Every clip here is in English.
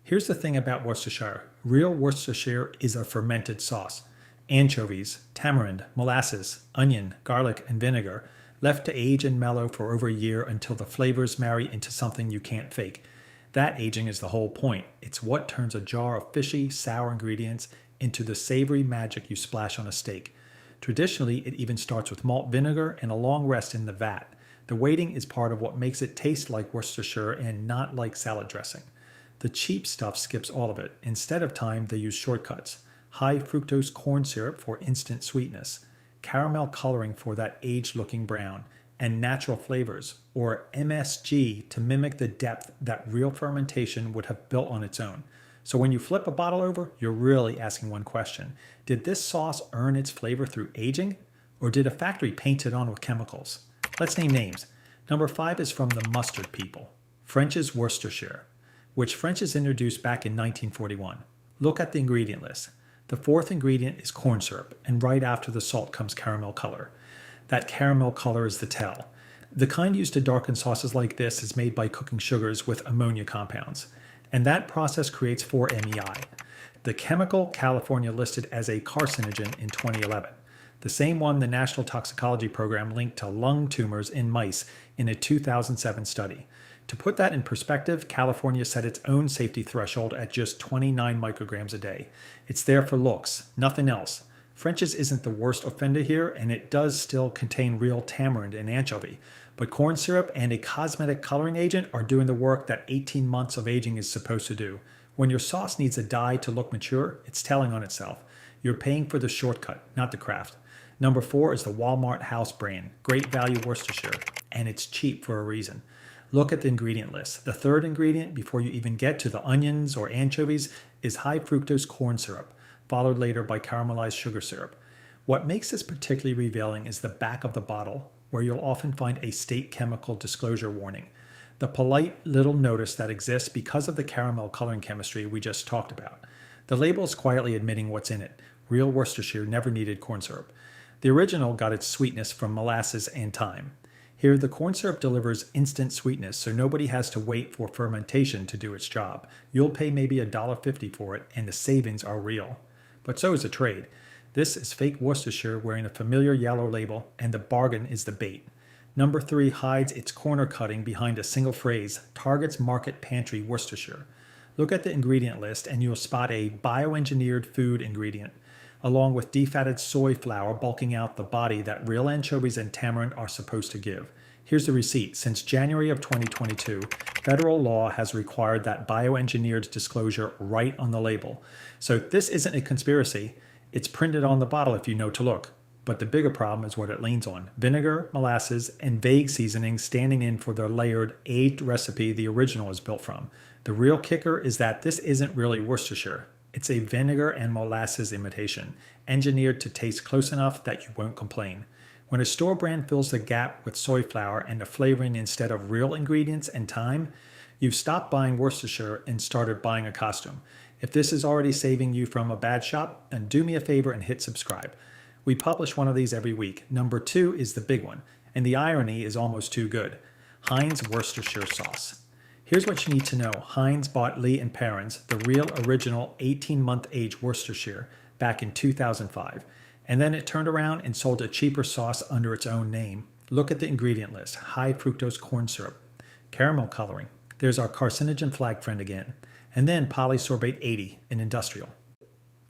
Here's the thing about Worcestershire. Real Worcestershire is a fermented sauce. Anchovies, tamarind, molasses, onion, garlic, and vinegar, left to age and mellow for over a year until the flavors marry into something you can't fake. That aging is the whole point. It's what turns a jar of fishy, sour ingredients into the savory magic you splash on a steak. Traditionally, it even starts with malt vinegar and a long rest in the vat. The waiting is part of what makes it taste like Worcestershire and not like salad dressing. The cheap stuff skips all of it. Instead of time, they use shortcuts. High fructose corn syrup for instant sweetness, caramel coloring for that aged-looking brown, and natural flavors, or MSG, to mimic the depth that real fermentation would have built on its own. So when you flip a bottle over, you're really asking one question. Did this sauce earn its flavor through aging, or did a factory paint it on with chemicals? Let's name names. Number 5 is from the mustard people, French's Worcestershire, which French's introduced back in 1941. Look at the ingredient list. The 4th ingredient is corn syrup, and right after the salt comes caramel color. That caramel color is the tell. The kind used to darken sauces like this is made by cooking sugars with ammonia compounds, and that process creates 4-MeI, the chemical California listed as a carcinogen in 2011, the same one the National Toxicology Program linked to lung tumors in mice in a 2007 study. To put that in perspective, California set its own safety threshold at just 29 micrograms a day. It's there for looks, nothing else. French's isn't the worst offender here, and it does still contain real tamarind and anchovy. But corn syrup and a cosmetic coloring agent are doing the work that 18 months of aging is supposed to do. When your sauce needs a dye to look mature, it's telling on itself. You're paying for the shortcut, not the craft. Number 4 is the Walmart house brand, Great Value Worcestershire, and it's cheap for a reason. Look at the ingredient list. The 3rd ingredient, before you even get to the onions or anchovies, is high fructose corn syrup, followed later by caramelized sugar syrup. What makes this particularly revealing is the back of the bottle, where you'll often find a state chemical disclosure warning, the polite little notice that exists because of the caramel coloring chemistry we just talked about. The label is quietly admitting what's in it. Real Worcestershire never needed corn syrup. The original got its sweetness from molasses and thyme. Here, the corn syrup delivers instant sweetness, so nobody has to wait for fermentation to do its job. You'll pay maybe $1.50 for it, and the savings are real. But so is the trade. This is fake Worcestershire wearing a familiar yellow label, and the bargain is the bait. Number 3 hides its corner cutting behind a single phrase, Target's Market Pantry Worcestershire. Look at the ingredient list, and you'll spot a bioengineered food ingredient, along with defatted soy flour bulking out the body that real anchovies and tamarind are supposed to give. Here's the receipt. Since January of 2022, federal law has required that bioengineered disclosure right on the label. So this isn't a conspiracy. It's printed on the bottle if you know to look. But the bigger problem is what it leans on. Vinegar, molasses, and vague seasonings standing in for the layered, aged recipe the original is built from. The real kicker is that this isn't really Worcestershire. It's a vinegar and molasses imitation, engineered to taste close enough that you won't complain. When a store brand fills the gap with soy flour and the flavoring instead of real ingredients and thyme, you've stopped buying Worcestershire and started buying a costume. If this is already saving you from a bad shop, then do me a favor and hit subscribe. We publish one of these every week. Number 2 is the big one, and the irony is almost too good. Heinz Worcestershire sauce. Here's what you need to know. Heinz bought Lee & Perrins, the real original 18-month age Worcestershire, back in 2005. And then it turned around and sold a cheaper sauce under its own name. Look at the ingredient list. High fructose corn syrup, caramel coloring. There's our carcinogen flag friend again. And then polysorbate 80, an industrial.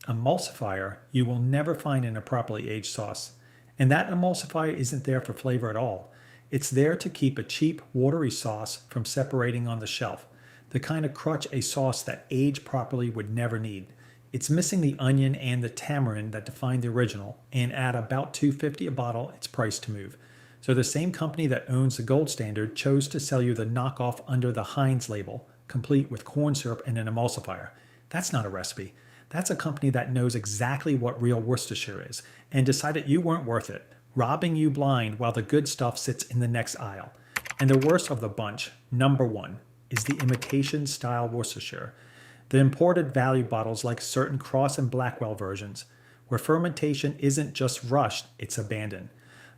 Emulsifier you will never find in a properly aged sauce. And that emulsifier isn't there for flavor at all. It's there to keep a cheap, watery sauce from separating on the shelf, the kind of crutch a sauce that aged properly would never need. It's missing the onion and the tamarind that define the original, and at about $2.50 a bottle, it's priced to move. So the same company that owns the gold standard chose to sell you the knockoff under the Heinz label, complete with corn syrup and an emulsifier. That's not a recipe. That's a company that knows exactly what real Worcestershire is, and decided you weren't worth it, robbing you blind while the good stuff sits in the next aisle. And the worst of the bunch, number 1, is the imitation style Worcestershire. The imported value bottles like certain Cross and Blackwell versions, where fermentation isn't just rushed, it's abandoned.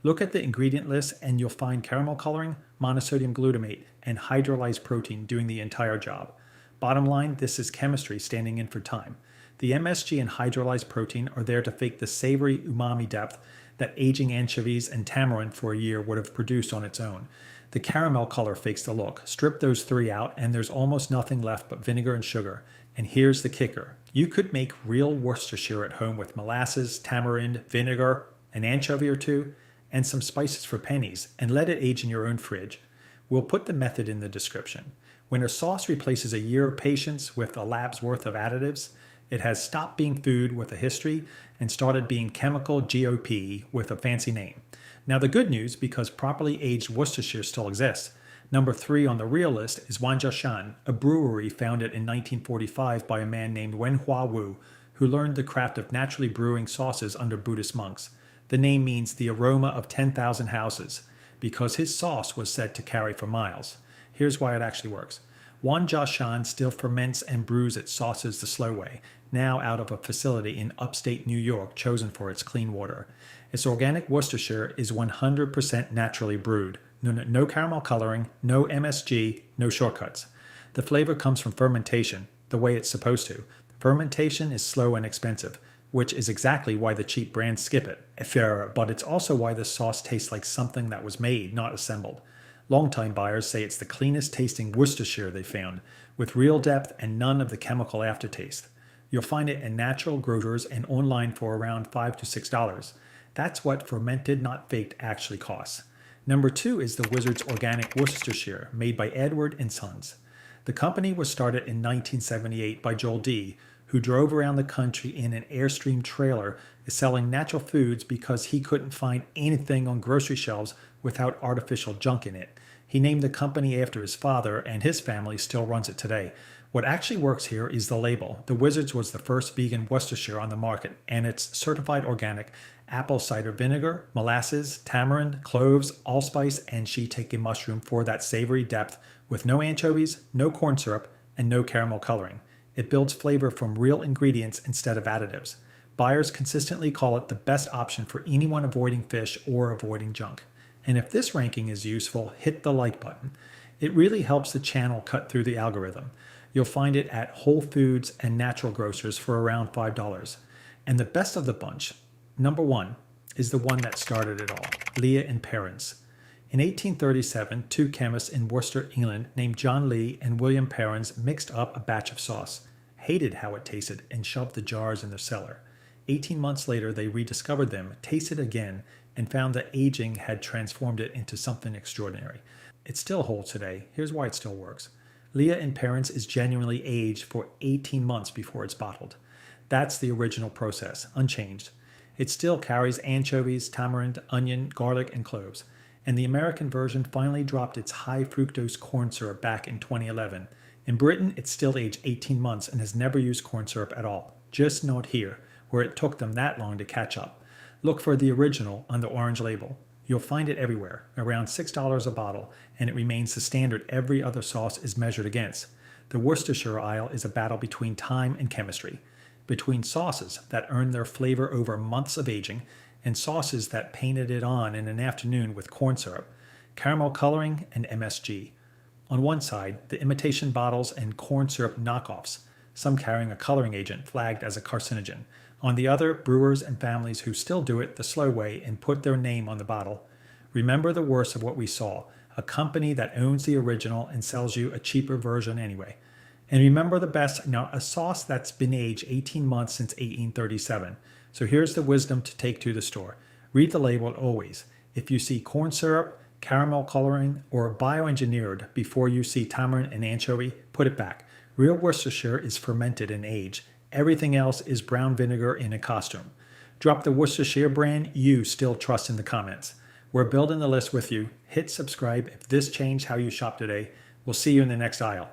Look at the ingredient list and you'll find caramel coloring, monosodium glutamate, and hydrolyzed protein doing the entire job. Bottom line, this is chemistry standing in for time. The MSG and hydrolyzed protein are there to fake the savory umami depth that aging anchovies and tamarind for a year would have produced on its own. The caramel color fakes the look. Strip those three out and there's almost nothing left but vinegar and sugar. And here's the kicker. You could make real Worcestershire at home with molasses, tamarind, vinegar, an anchovy or two, and some spices for pennies, and let it age in your own fridge. We'll put the method in the description. When a sauce replaces a year of patience with a lab's worth of additives, it has stopped being food with a history and started being chemical GOP with a fancy name. Now the good news, because properly aged Worcestershire still exists. Number 3 on the real list is Wanjiashan, a brewery founded in 1945 by a man named Wenhua Wu, who learned the craft of naturally brewing sauces under Buddhist monks. The name means the aroma of 10,000 houses, because his sauce was said to carry for miles. Here's why it actually works. Wanjiashan still ferments and brews its sauces the slow way, now out of a facility in upstate New York chosen for its clean water. Its organic Worcestershire is 100% naturally brewed. No caramel coloring, no MSG, no shortcuts. The flavor comes from fermentation, the way it's supposed to. Fermentation is slow and expensive, which is exactly why the cheap brands skip it. But it's also why the sauce tastes like something that was made, not assembled. Longtime buyers say it's the cleanest tasting Worcestershire they found, with real depth and none of the chemical aftertaste. You'll find it in natural grocers and online for around $5 to $6. That's what fermented, not faked, actually costs. Number 2 is the Wizard's Organic Worcestershire, made by Edward and Sons. The company was started in 1978 by Joel D., who drove around the country in an Airstream trailer selling natural foods because he couldn't find anything on grocery shelves without artificial junk in it. He named the company after his father, and his family still runs it today. What actually works here is the label. The Wizards was the first vegan Worcestershire on the market, and it's certified organic apple cider vinegar, molasses, tamarind, cloves, allspice, and shiitake mushroom for that savory depth with no anchovies, no corn syrup, and no caramel coloring. It builds flavor from real ingredients instead of additives. Buyers consistently call it the best option for anyone avoiding fish or avoiding junk. And if this ranking is useful, hit the like button. It really helps the channel cut through the algorithm. You'll find it at Whole Foods and natural grocers for around $5. And the best of the bunch, number 1, is the one that started it all, Leah and Perrins. In 1837, two chemists in Worcester, England, named John Lee and William Perrins mixed up a batch of sauce, hated how it tasted, and shoved the jars in their cellar. 18 months later, they rediscovered them, tasted again, and found that aging had transformed it into something extraordinary. It still holds today. Here's why it still works. Leah and Perrins is genuinely aged for 18 months before it's bottled. That's the original process, unchanged. It still carries anchovies, tamarind, onion, garlic, and cloves. And the American version finally dropped its high fructose corn syrup back in 2011. In Britain, it's still aged 18 months and has never used corn syrup at all. Just not here, where it took them that long to catch up. Look for the original on the orange label. You'll find it everywhere, around $6 a bottle, and it remains the standard every other sauce is measured against. The Worcestershire aisle is a battle between time and chemistry, between sauces that earn their flavor over months of aging, and sauces that painted it on in an afternoon with corn syrup, caramel coloring, and MSG. On one side, the imitation bottles and corn syrup knockoffs, some carrying a coloring agent flagged as a carcinogen. On the other, brewers and families who still do it the slow way and put their name on the bottle. Remember the worst of what we saw, a company that owns the original and sells you a cheaper version anyway. And remember the best, now a sauce that's been aged 18 months since 1837. So here's the wisdom to take to the store. Read the label always. If you see corn syrup, caramel coloring, or bioengineered before you see tamarind and anchovy, put it back. Real Worcestershire is fermented and aged. Everything else is brown vinegar in a costume. Drop the Worcestershire brand you still trust in the comments. We're building the list with you. Hit subscribe if this changed how you shop today. We'll see you in the next aisle.